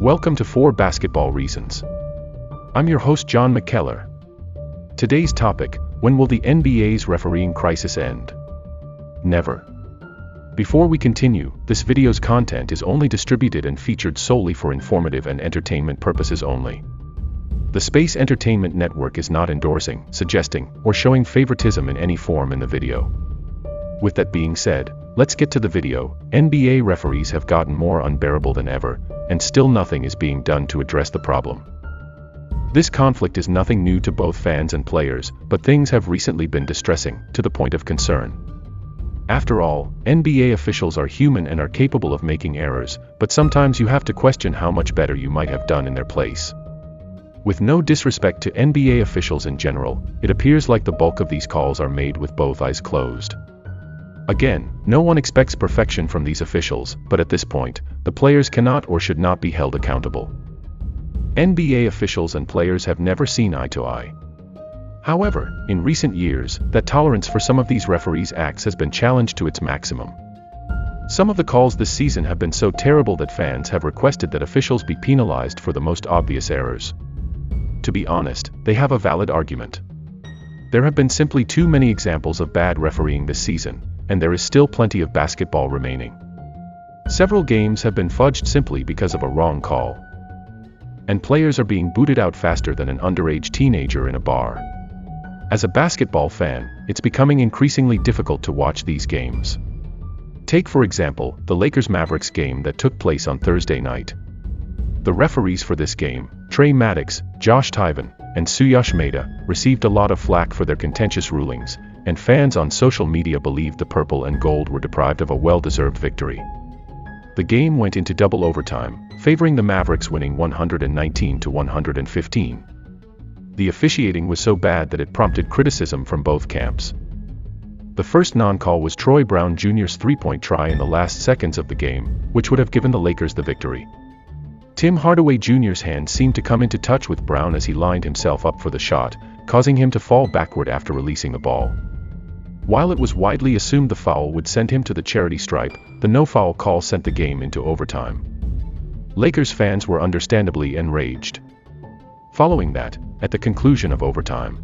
Welcome to 4 Basketball Reasons. I'm your host Jon McKellar. Today's topic: when will the NBA's refereeing crisis end? Never. Before we continue, this video's content is only distributed and featured solely for informative and entertainment purposes only. The Space Entertainment Network is not endorsing, suggesting, or showing favoritism in any form in the video. With that being said, let's get to the video. NBA referees have gotten more unbearable than ever, and still nothing is being done to address the problem. This conflict is nothing new to both fans and players, but things have recently been distressing, to the point of concern. After all, NBA officials are human and are capable of making errors, but sometimes you have to question how much better you might have done in their place. With no disrespect to NBA officials in general, it appears like the bulk of these calls are made with both eyes closed. Again, no one expects perfection from these officials, but at this point, the players cannot or should not be held accountable. NBA officials and players have never seen eye to eye. However, in recent years, that tolerance for some of these referees' acts has been challenged to its maximum. Some of the calls this season have been so terrible that fans have requested that officials be penalized for the most obvious errors. To be honest, they have a valid argument. There have been simply too many examples of bad refereeing this season, and there is still plenty of basketball remaining. Several games have been fudged simply because of a wrong call. And players are being booted out faster than an underage teenager in a bar. As a basketball fan, it's becoming increasingly difficult to watch these games. Take for example, the Lakers-Mavericks game that took place on Thursday night. The referees for this game, Trey Maddox, Josh Tyven, and Suyash Mehta, received a lot of flack for their contentious rulings, and fans on social media believed the purple and gold were deprived of a well-deserved victory. The game went into double overtime, favoring the Mavericks winning 119-115. The officiating was so bad that it prompted criticism from both camps. The first non-call was Troy Brown Jr.'s three-point try in the last seconds of the game, which would have given the Lakers the victory. Tim Hardaway Jr.'s hand seemed to come into touch with Brown as he lined himself up for the shot, causing him to fall backward after releasing the ball. While it was widely assumed the foul would send him to the charity stripe, the no-foul call sent the game into overtime. Lakers fans were understandably enraged. Following that, at the conclusion of overtime,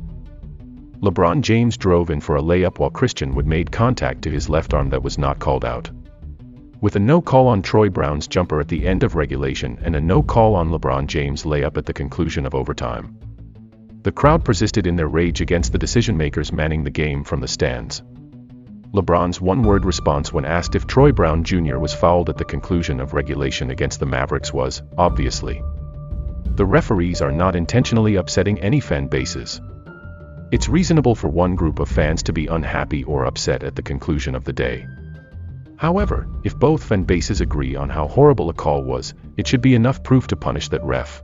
LeBron James drove in for a layup while Christian Wood made contact to his left arm that was not called out. With a no call on Troy Brown's jumper at the end of regulation and a no call on LeBron James' layup at the conclusion of overtime, the crowd persisted in their rage against the decision-makers manning the game from the stands. LeBron's one-word response when asked if Troy Brown Jr. was fouled at the conclusion of regulation against the Mavericks was, obviously. The referees are not intentionally upsetting any fan bases. It's reasonable for one group of fans to be unhappy or upset at the conclusion of the day. However, if both fan bases agree on how horrible a call was, it should be enough proof to punish that ref.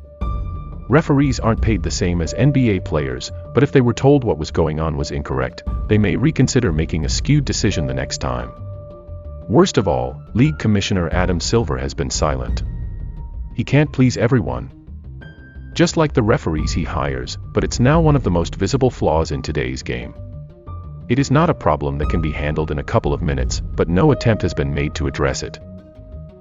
Referees aren't paid the same as NBA players, but if they were told what was going on was incorrect, they may reconsider making a skewed decision the next time. Worst of all, League Commissioner Adam Silver has been silent. He can't please everyone. Just like the referees he hires, but it's now one of the most visible flaws in today's game. It is not a problem that can be handled in a couple of minutes, but no attempt has been made to address it.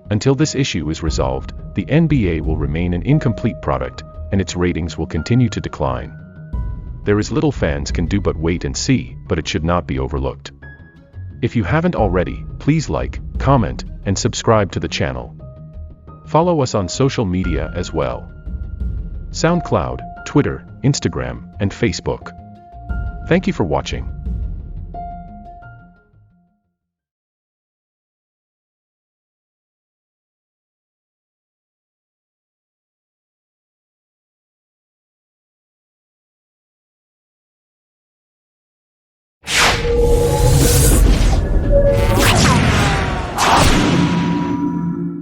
Until this issue is resolved, the NBA will remain an incomplete product, and its ratings will continue to decline. There is little fans can do but wait and see, but it should not be overlooked. If you haven't already, please like, comment, and subscribe to the channel. Follow us on social media as well: SoundCloud, Twitter, Instagram, and Facebook. Thank you for watching.